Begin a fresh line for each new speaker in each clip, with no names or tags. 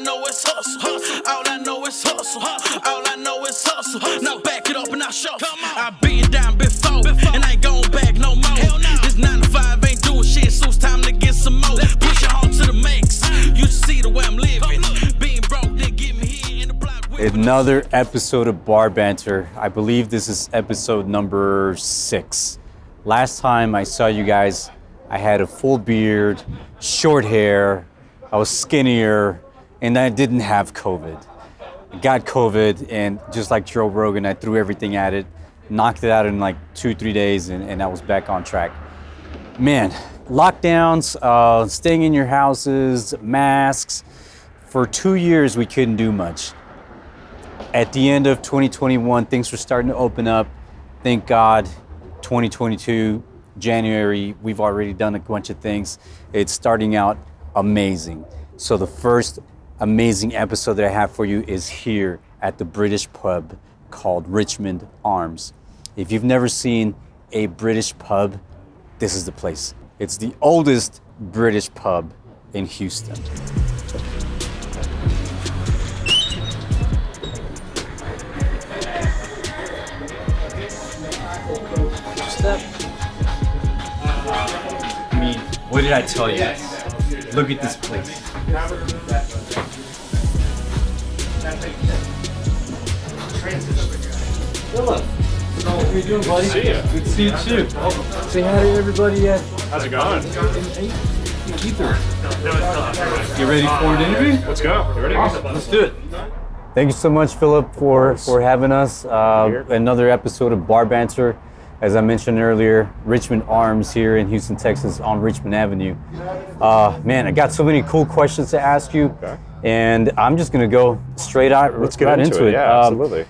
know is hustle. All I know is hustle. All I know is hustle. Now back it up and I shuffle. I've been down before, and I ain't going back no more. This 9 to 5 ain't doing shit, so it's time to get some more. Push it hard to the max. You see the way I'm living. Being broke, they get me here in the block.
Another episode of Bar Banter. I believe this is episode number 6. Last time I saw you guys, I had a full beard, short hair, I was skinnier, and I didn't have COVID. I got COVID, and just like Joe Rogan, I threw everything at it, knocked it out in like 2-3 days, and I was back on track. Man, lockdowns, staying in your houses, masks. For 2 years, we couldn't do much. At the end of 2021, things were starting to open up. Thank God, 2022, January, we've already done a bunch of things. It's starting out amazing. So the first amazing episode that I have for you is here at the British pub called Richmond Arms. If you've never seen a British pub, this is the place. It's the oldest British pub in Houston. I mean, what did I tell you? Look at this place. Phillip, how are you doing, buddy?
Good to see you.
Good to see you too. Say hi to everybody at
How's it going?
Ether. You ready for an interview?
Let's go. You ready?
Awesome. Let's do it. Thank you so much, Phillip, for having us. Another episode of Bar Banter. As I mentioned earlier, Richmond Arms here in Houston, Texas on Richmond Avenue. Man, I got so many cool questions to ask you, and I'm just gonna go straight out.
Let's get into it. Yeah, absolutely.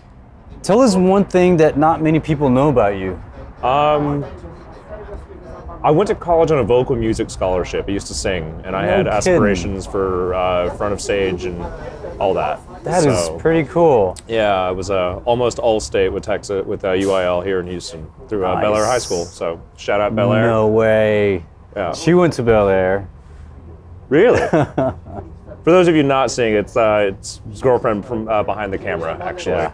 Tell us one thing that not many people know about you.
I went to college on a vocal music scholarship. I used to sing, and I had aspirations for front of stage and all that.
That is pretty cool.
Yeah, I was almost all-state with Texas with UIL here in Houston through Bel Air High School. So shout out Bel Air.
No way.
Yeah.
She went to Bel Air.
Really? For those of you not seeing, it's his girlfriend from behind the camera, actually.
Yeah.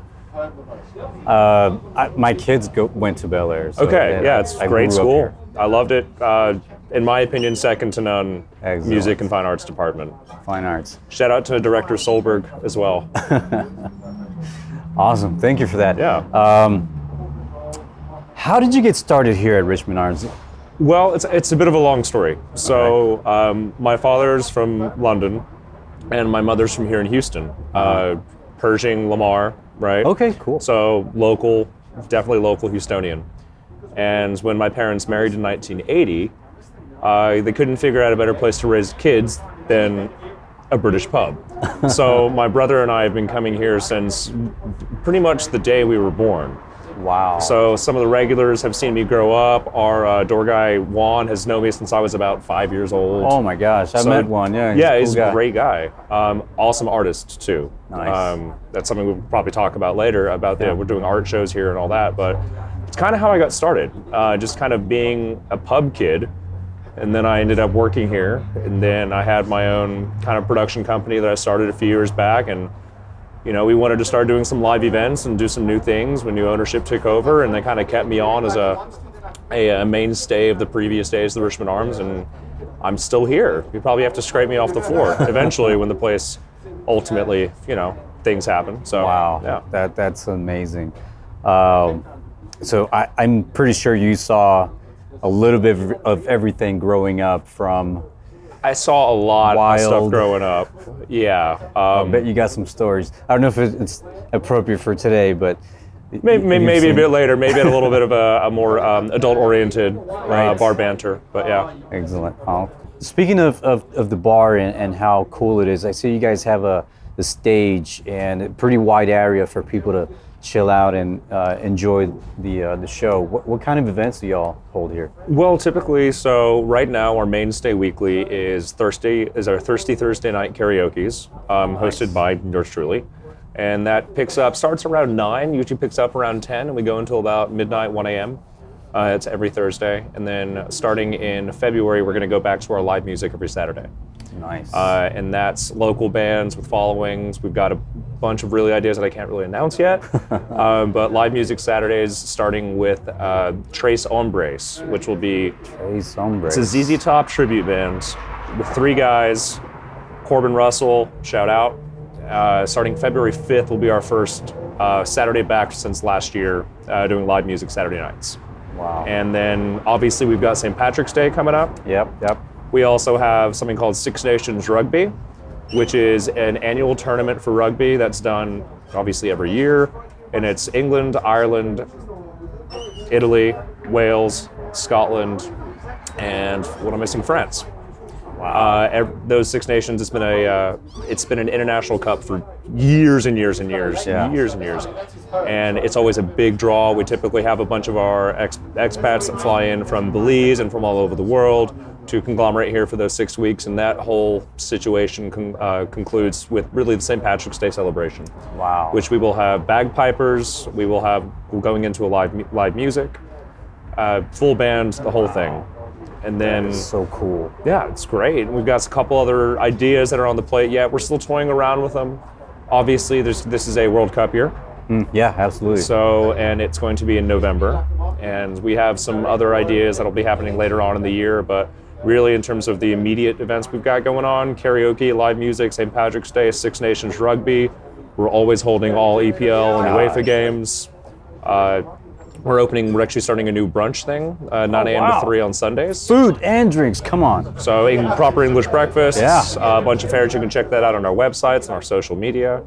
My kids went to Bel Air. So
Okay, yeah, it's a great school. I loved it. In my opinion, second to none.
Excellent.
Music and Fine Arts Department.
Fine Arts.
Shout out to Director Solberg as well.
Awesome, thank you for that.
Yeah.
How did you get started here at Richmond Arms?
Well, it's a bit of a long story. So my father's from London, and my mother's from here in Houston. Pershing, Lamar, right?
Okay, cool.
So local, definitely local Houstonian. And when my parents married in 1980, they couldn't figure out a better place to raise kids than a British pub. So my brother and I have been coming here since pretty much the day we were born.
Wow.
So some of the regulars have seen me grow up. Our door guy, Juan, has known me since I was about 5 years old.
Oh my gosh, I met Juan, yeah.
He's a great guy. Awesome artist too.
Nice.
That's something we'll probably talk about later, about we're doing art shows here and all that, but it's kind of how I got started, just kind of being a pub kid. And then I ended up working here, and then I had my own kind of production company that I started a few years back, and we wanted to start doing some live events and do some new things when new ownership took over, and they kind of kept me on as a mainstay of the previous days of the Richmond Arms, and I'm still here. You probably have to scrape me off the floor eventually when the place ultimately, things happen. So
wow,
yeah.
That's amazing. So I'm pretty sure you saw a little bit of everything growing up from.
I saw a lot of stuff growing up. Yeah.
I bet you got some stories. I don't know if it's appropriate for today, but
maybe a bit later. Maybe at a little bit of a more adult-oriented bar banter. But yeah.
Excellent. Speaking of the bar and how cool it is, I see you guys have the stage and a pretty wide area for people to chill out and enjoy the show. What kind of events do y'all hold here?
Well, typically, so right now our mainstay weekly is our Thirsty Thursday night karaoke's, hosted by yours truly. And that starts around 9, usually picks up around 10, and we go until about midnight, 1 a.m. It's every Thursday. And then starting in February, we're going to go back to our live music every Saturday.
Nice.
And that's local bands with followings. We've got a bunch of really ideas that I can't really announce yet. But live music Saturdays starting with Tres Hombres, which will be...
Tres Hombres.
It's a ZZ Top tribute band with 3 guys. Corbin Russell, shout out. Starting February 5th will be our first Saturday back since last year, doing live music Saturday nights.
Wow.
And then obviously we've got St. Patrick's Day coming up.
Yep.
We also have something called Six Nations Rugby, which is an annual tournament for rugby that's done obviously every year. And it's England, Ireland, Italy, Wales, Scotland, and what am I missing? France.
Wow.
Those Six Nations, it's been an international cup for years and years and years, years and years, and it's always a big draw. We typically have a bunch of our expats that fly in from Belize and from all over the world to conglomerate here for those 6 weeks, and that whole situation concludes with really the St. Patrick's Day celebration.
Wow.
Which we will have bagpipers, we're going into a live music, full band, the whole thing. And then,
that is so cool.
Yeah, it's great. We've got a couple other ideas that are on the plate yet. We're still toying around with them. Obviously, this is a World Cup year.
Yeah, absolutely.
So, and it's going to be in November. And we have some other ideas that'll be happening later on in the year. But really, in terms of the immediate events we've got going on, karaoke, live music, St. Patrick's Day, Six Nations Rugby. We're always holding all EPL and UEFA games. We're actually starting a new brunch thing, 9 a.m. to 3 on Sundays.
Food and drinks, come on.
So proper English breakfasts,
Yeah.
a bunch of fairs. You can check that out on our websites and our social media.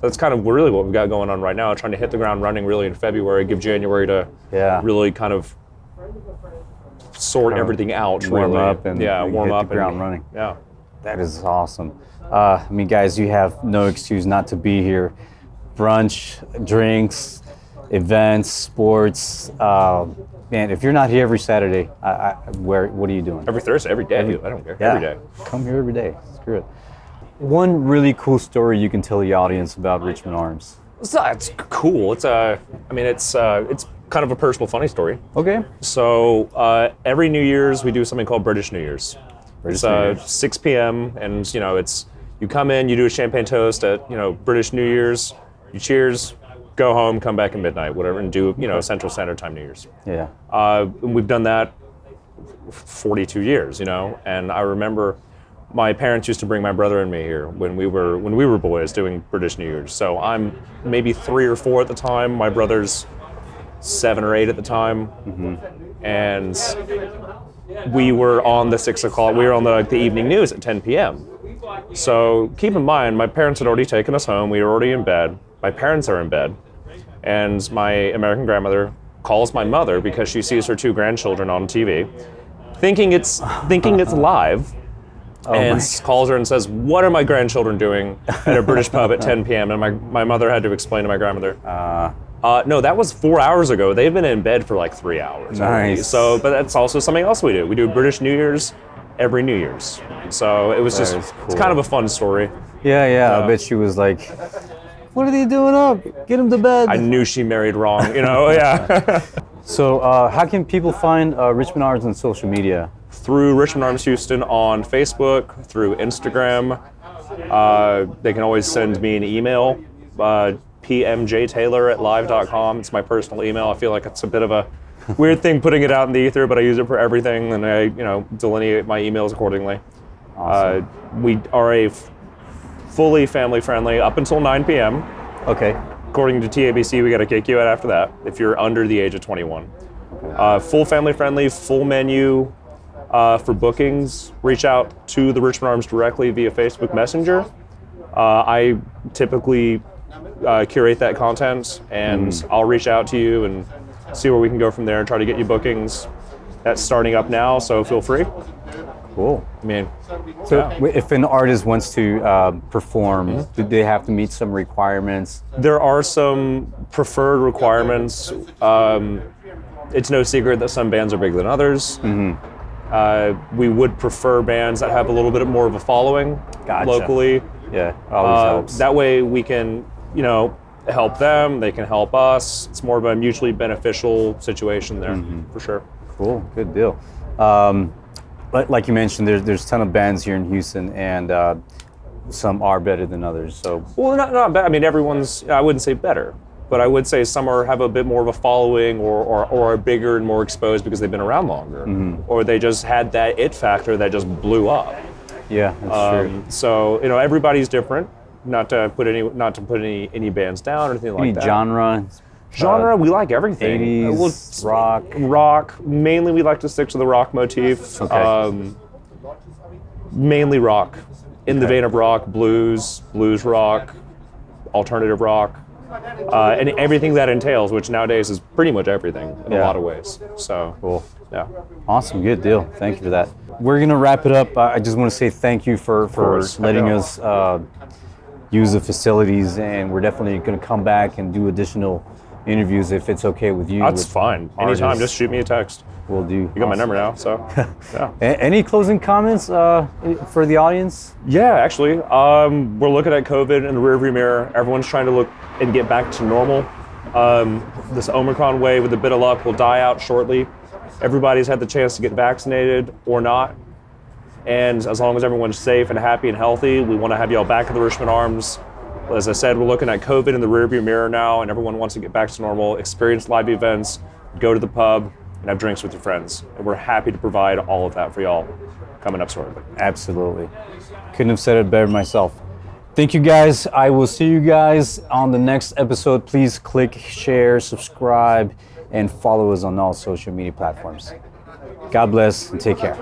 That's kind of really what we've got going on right now, trying to hit the ground running really in February, give January to really kind of sort everything out.
Warm
really.
up and
warm
hit
up
the ground running.
Yeah.
That is awesome. I mean, guys, you have no excuse not to be here. Brunch, drinks, events, sports. Man, if you're not here every Saturday, what are you doing?
Every Thursday, every day. I don't care.
Yeah.
Every day.
Come here every day. Screw it. One really cool story you can tell the audience about Richmond Arms.
It's cool. It's kind of a personal, funny story.
Okay.
So every New Year's we do something called British New Year's.
British
It's
New Year's.
6 p.m. and you come in, you do a champagne toast at British New Year's, you cheers, go home, come back at midnight, whatever, and do Central Standard Time New Year's.
Yeah.
We've done that for 42 years, and I remember my parents used to bring my brother and me here when we were boys doing British New Year's. So I'm maybe 3 or 4 at the time. My brother's 7 or 8 at the time, and we were on the 6 o'clock. We were on the evening news at 10 p.m. So keep in mind, my parents had already taken us home. We were already in bed. My parents are in bed, and my American grandmother calls my mother because she sees her 2 grandchildren on TV, thinking it's live. And calls her and says, "What are my grandchildren doing at a British pub at 10 p.m.?" And my mother had to explain to my grandmother, "No, that was 4 hours ago. They've been in bed for like 3 hours."
Nice.
So, but that's also something else we do. We do British New Year's every New Year's. So it was
That
just,
is cool.
it's kind of a fun story.
Yeah. I bet she was like, "What are they doing up? Get them to bed."
I knew she married wrong, yeah.
So how can people find Richmond Arms on social media?
Through Richmond Arms Houston on Facebook, through Instagram. They can always send me an email, pmjtaylor@live.com. It's my personal email. I feel like it's a bit of a weird thing putting it out in the ether, but I use it for everything, and I delineate my emails accordingly.
Awesome.
We are fully family friendly up until 9 p.m.
Okay.
According to TABC, we got to kick you out after that if you're under the age of 21. Full family friendly, full menu. For bookings, reach out to the Richmond Arms directly via Facebook Messenger. I typically curate that content, and I'll reach out to you and see where we can go from there and try to get you bookings. That's starting up now, so feel free.
Cool.
I mean,
So if an artist wants to perform, do they have to meet some requirements?
there are some preferred requirements. It's no secret that some bands are bigger than others. We would prefer bands that have a little bit more of a following locally.
Yeah, always helps.
That way we can, help them, they can help us. It's more of a mutually beneficial situation there, for sure.
Cool, good deal. like you mentioned, there's a ton of bands here in Houston, and some are better than others. So,
well, not bad. I mean, everyone's. I wouldn't say better, but I would say some have a bit more of a following, or are bigger and more exposed because they've been around longer, or they just had that it factor that just blew up.
yeah, that's true.
So everybody's different. Not to put any bands down or anything like that.
Any
genre, we like everything.
80s, rock.
Rock. Mainly, we like to stick to the rock motif.
Okay.
Mainly rock, in the vein of rock, blues rock, alternative rock, and everything that entails, which nowadays is pretty much everything in a lot of ways. So
Cool.
yeah.
Awesome, good deal. Thank you for that. We're gonna wrap it up. I just want to say thank you for
course.
letting
Yeah.
us use the facilities, and we're definitely gonna come back and do additional interviews if it's okay with you.
That's
with
fine. Anytime,
artists.
just shoot me a text.
We'll do.
You got my number now, so yeah.
Any closing comments for the audience?
Yeah, actually, we're looking at COVID in the rearview mirror. Everyone's trying to look and get back to normal. This Omicron wave, with a bit of luck, will die out shortly. Everybody's had the chance to get vaccinated or not. And as long as everyone's safe and happy and healthy, we want to have y'all back at the Richmond Arms. As I said, we're looking at COVID in the rearview mirror now, and everyone wants to get back to normal, experience live events, go to the pub, and have drinks with your friends. And we're happy to provide all of that for y'all coming up shortly.
Absolutely. Couldn't have said it better myself. Thank you guys. I will see you guys on the next episode. Please click, share, subscribe, and follow us on all social media platforms. God bless and take care.